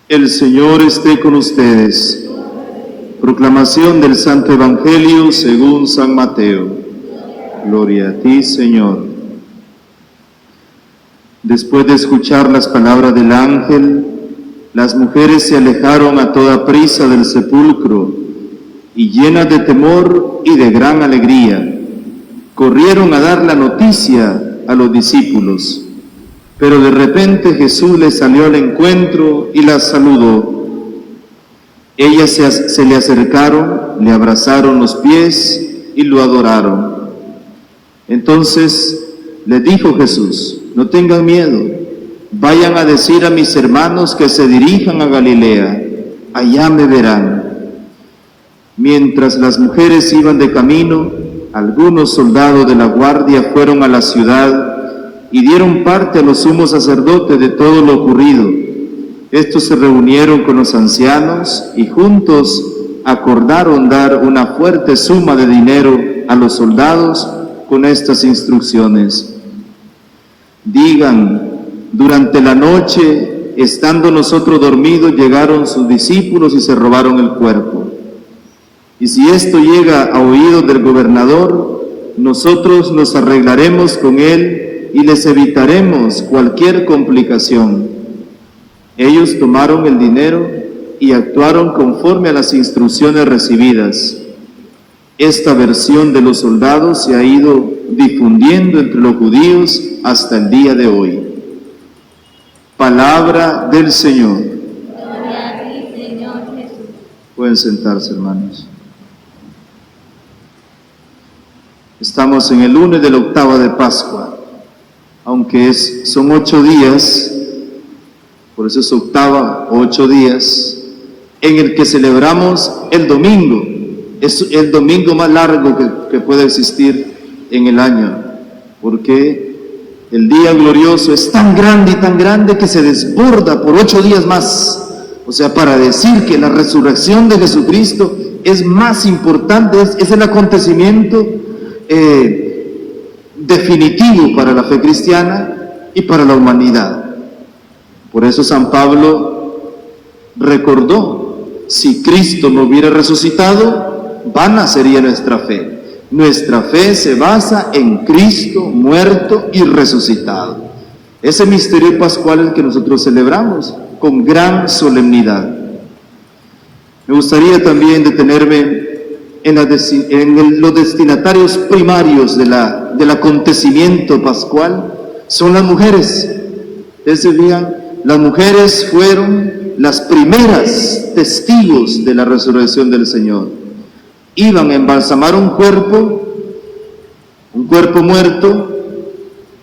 El Señor esté con ustedes. Proclamación del Santo Evangelio según San Mateo. Gloria a ti, Señor. Después de escuchar las palabras del ángel, las mujeres se alejaron a toda prisa del sepulcro y, llenas de temor y de gran alegría, corrieron a dar la noticia a los discípulos. Pero de repente Jesús les salió al encuentro y las saludó. Ellas se le acercaron, le abrazaron los pies y lo adoraron. Entonces les dijo Jesús: no tengan miedo, vayan a decir a mis hermanos que se dirijan a Galilea, allá me verán. Mientras las mujeres iban de camino, algunos soldados de la guardia fueron a la ciudad y dieron parte a los sumos sacerdotes de todo lo ocurrido. Estos se reunieron con los ancianos y juntos acordaron dar una fuerte suma de dinero a los soldados con estas instrucciones: digan, durante la noche, estando nosotros dormidos, llegaron sus discípulos y se robaron el cuerpo. Y si esto llega a oídos del gobernador, nosotros nos arreglaremos con él y les evitaremos cualquier complicación. Ellos tomaron el dinero y actuaron conforme a las instrucciones recibidas. Esta versión de los soldados se ha ido difundiendo entre los judíos hasta el día de hoy. Palabra del Señor. Gloria a ti, Señor Jesús. Pueden sentarse, hermanos. Estamos en el lunes de la octava de Pascua. Aunque son 8 días, por eso es octava, 8 días, en el que celebramos el domingo. Es el domingo más largo que puede existir en el año, porque el día glorioso es tan grande que se desborda por 8 días más. O sea, para decir que la resurrección de Jesucristo es más importante, es el acontecimiento definitivo para la fe cristiana y para la humanidad. Por eso San Pablo recordó: si Cristo no hubiera resucitado, vana sería nuestra fe. Nuestra fe se basa en Cristo muerto y resucitado. Ese misterio pascual es el que nosotros celebramos con gran solemnidad. Me gustaría también detenerme en los destinatarios primarios del acontecimiento pascual. Son las mujeres. Ustedes se fijan, las mujeres fueron las primeras testigos de la resurrección del Señor. Iban a embalsamar un cuerpo muerto.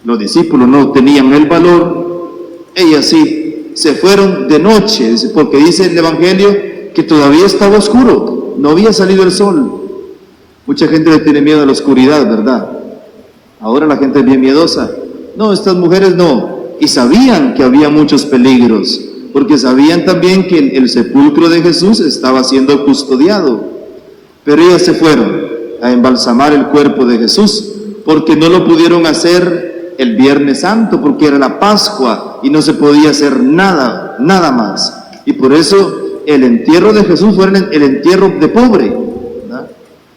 Los discípulos no tenían el valor. Ellas sí, se fueron de noche, porque dice el Evangelio que todavía estaba oscuro. No había salido el sol. Mucha gente le tiene miedo a la oscuridad, ¿verdad? Ahora la gente es bien miedosa. No, estas mujeres no. Y sabían que había muchos peligros, porque sabían también que el sepulcro de Jesús estaba siendo custodiado. Pero ellas se fueron a embalsamar el cuerpo de Jesús, porque no lo pudieron hacer el Viernes Santo, porque era la Pascua y no se podía hacer nada más. Y por eso el entierro de Jesús fue el entierro de pobre, ¿verdad?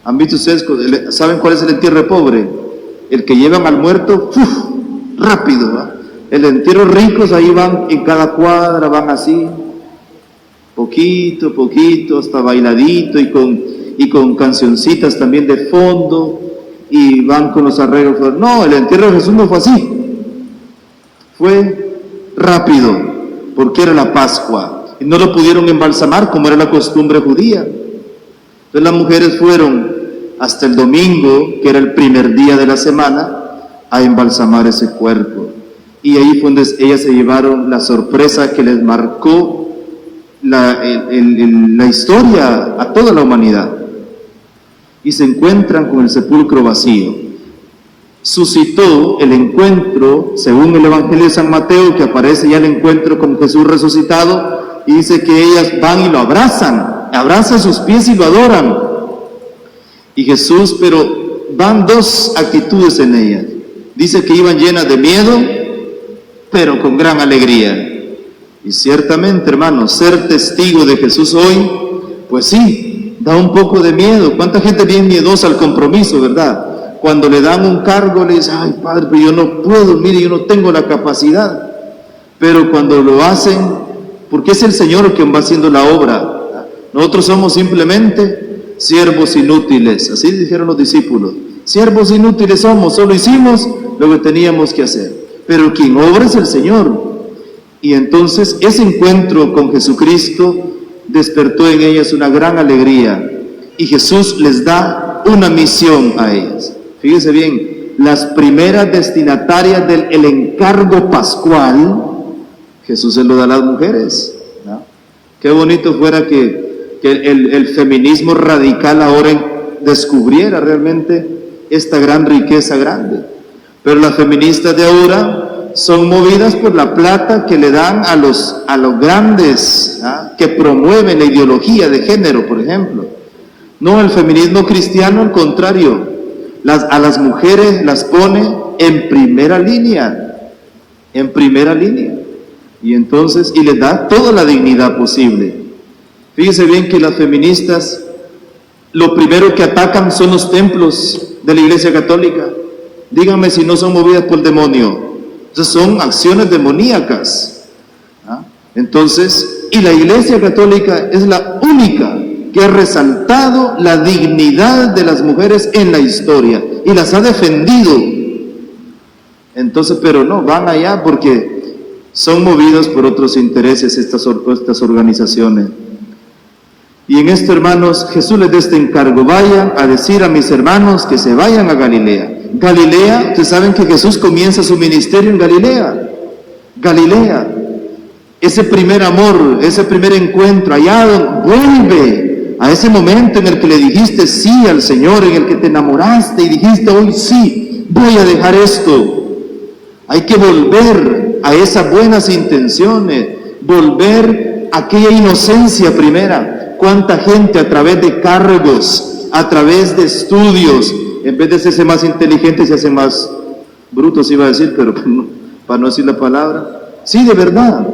¿Han visto ustedes? ¿Saben cuál es el entierro de pobre? El que llevan al muerto, rápido, ¿verdad? El entierro ricos, ahí van en cada cuadra, van así, poquito, hasta bailadito y con cancioncitas también de fondo, y van con los arreglos. No, el entierro de Jesús no fue así. Fue rápido, porque era la Pascua. Y no lo pudieron embalsamar como era la costumbre judía. Entonces las mujeres fueron hasta el domingo, que era el primer día de la semana, a embalsamar ese cuerpo. Y ahí fue donde ellas se llevaron la sorpresa que les marcó la historia a toda la humanidad. Y se encuentran con el sepulcro vacío. Suscitó el encuentro, según el Evangelio de San Mateo, que aparece ya el encuentro con Jesús resucitado, y dice que ellas van y lo abrazan sus pies y lo adoran. Y Jesús, pero van dos actitudes en ellas. Dice que iban llenas de miedo, pero con gran alegría. Y ciertamente, hermanos, ser testigo de Jesús hoy, pues sí, da un poco de miedo. ¿Cuánta gente bien miedosa al compromiso, verdad? Cuando le dan un cargo, le dice, ay, padre, pero yo no puedo, mire, yo no tengo la capacidad. Pero cuando lo hacen, porque es el Señor quien va haciendo la obra. Nosotros somos simplemente siervos inútiles, así dijeron los discípulos. Siervos inútiles somos, solo hicimos lo que teníamos que hacer. Pero quien obra es el Señor. Y entonces ese encuentro con Jesucristo despertó en ellas una gran alegría. Y Jesús les da una misión a ellas. Fíjense bien, las primeras destinatarias del encargo pascual, Jesús se lo da a las mujeres, ¿no? Qué bonito fuera que el feminismo radical ahora descubriera realmente esta gran riqueza grande. Pero las feministas de ahora son movidas por la plata que le dan a los grandes, ¿ah?, que promueven la ideología de género, por ejemplo. No, el feminismo cristiano, al contrario, a las mujeres las pone en primera línea, y entonces, y les da toda la dignidad posible. Fíjense bien que las feministas, lo primero que atacan son los templos de la Iglesia Católica. Díganme si no son movidas por el demonio. Entonces son acciones demoníacas. ¿Ah? Entonces, y la Iglesia Católica es la única que ha resaltado la dignidad de las mujeres en la historia y las ha defendido. Entonces, pero no, van allá porque son movidos por otros intereses estas organizaciones. Y en esto, hermanos, Jesús les da este encargo: vayan a decir a mis hermanos que se vayan a Galilea. Galilea, ustedes saben que Jesús comienza su ministerio en Galilea. Ese primer amor, ese primer encuentro, allá vuelve a ese momento en el que le dijiste sí al Señor, en el que te enamoraste y dijiste, hoy sí, voy a dejar esto. Hay que volver a esas buenas intenciones, volver a aquella inocencia primera. Cuánta gente a través de cargos, a través de estudios, en vez de hacerse más inteligentes, se hacen más brutos, iba a decir, pero para no decir la palabra. Sí, de verdad.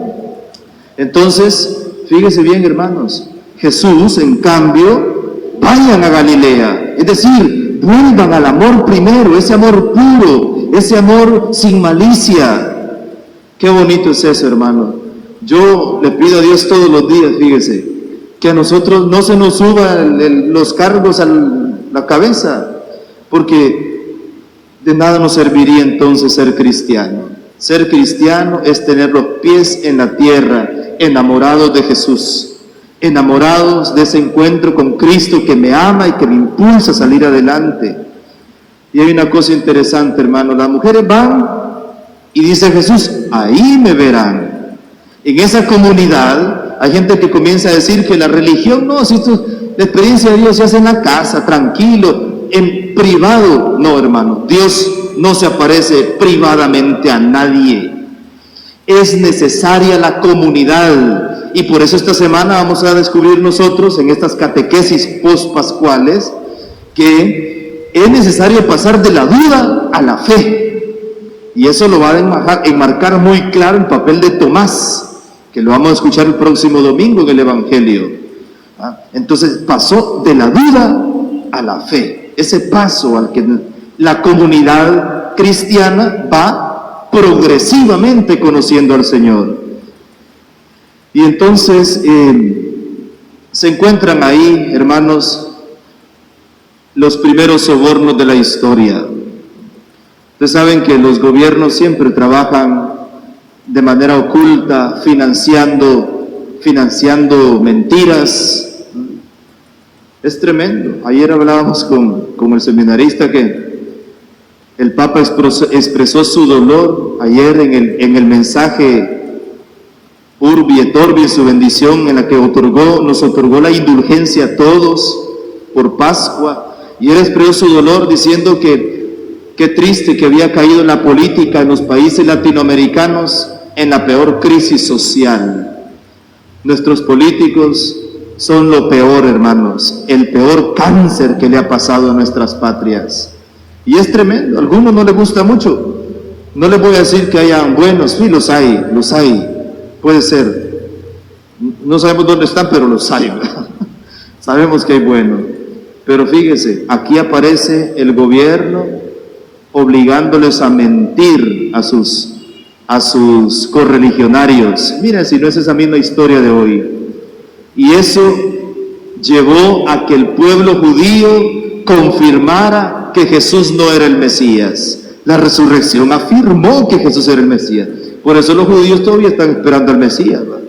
Entonces, fíjense bien, hermanos, Jesús, en cambio, vayan a Galilea, es decir, vuelvan al amor primero, ese amor puro, ese amor sin malicia. Qué bonito es eso, hermano. Yo le pido a Dios todos los días, fíjese, que a nosotros no se nos suban los cargos a la cabeza, porque de nada nos serviría entonces ser cristiano. Ser cristiano es tener los pies en la tierra, enamorados de Jesús, enamorados de ese encuentro con Cristo que me ama y que me impulsa a salir adelante. Y hay una cosa interesante, hermano, las mujeres van y dice Jesús, ahí me verán. En esa comunidad hay gente que comienza a decir que la religión, no, si esto, la experiencia de Dios se hace en la casa, tranquilo, en privado. No, hermano, Dios no se aparece privadamente a nadie. Es necesaria la comunidad. Y por eso esta semana vamos a descubrir nosotros en estas catequesis post-pascuales que es necesario pasar de la duda a la fe. Y eso lo va a enmarcar muy claro el papel de Tomás, que lo vamos a escuchar el próximo domingo en el Evangelio. Entonces pasó de la duda a la fe. Ese paso al que la comunidad cristiana va progresivamente conociendo al Señor. Y entonces se encuentran ahí, hermanos, los primeros sobornos de la historia. Ustedes saben que los gobiernos siempre trabajan de manera oculta, financiando mentiras. Es tremendo. Ayer hablábamos con el seminarista que el Papa expresó su dolor ayer en el mensaje Urbi et Orbi, su bendición en la que nos otorgó la indulgencia a todos por Pascua, y él expresó su dolor diciendo que qué triste que había caído la política en los países latinoamericanos en la peor crisis social. Nuestros políticos son lo peor, hermanos, el peor cáncer que le ha pasado a nuestras patrias. Y es tremendo, a algunos no les gusta mucho. No les voy a decir que hayan buenos, sí, los hay. Puede ser. No sabemos dónde están, pero los hay, ¿verdad? Sabemos que hay bueno. Pero fíjese, aquí aparece el gobierno obligándoles a mentir a sus correligionarios. Mira si no es esa misma historia de hoy. Y eso llevó a que el pueblo judío confirmara que Jesús no era el Mesías. La resurrección afirmó que Jesús era el Mesías. Por eso los judíos todavía están esperando al Mesías, ¿verdad?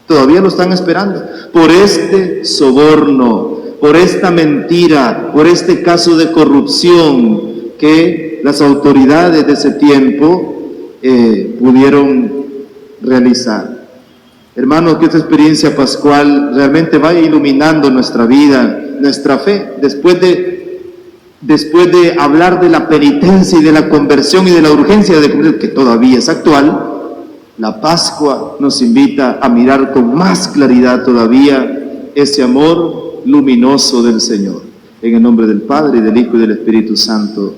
Todavía lo están esperando. Por este soborno, por esta mentira, por este caso de corrupción que las autoridades de ese tiempo pudieron realizar. Hermanos, que esta experiencia pascual realmente vaya iluminando nuestra vida, nuestra fe. Después de hablar de la penitencia y de la conversión y de la urgencia de cumplir, que todavía es actual, la Pascua nos invita a mirar con más claridad todavía ese amor luminoso del Señor. En el nombre del Padre, y del Hijo y del Espíritu Santo.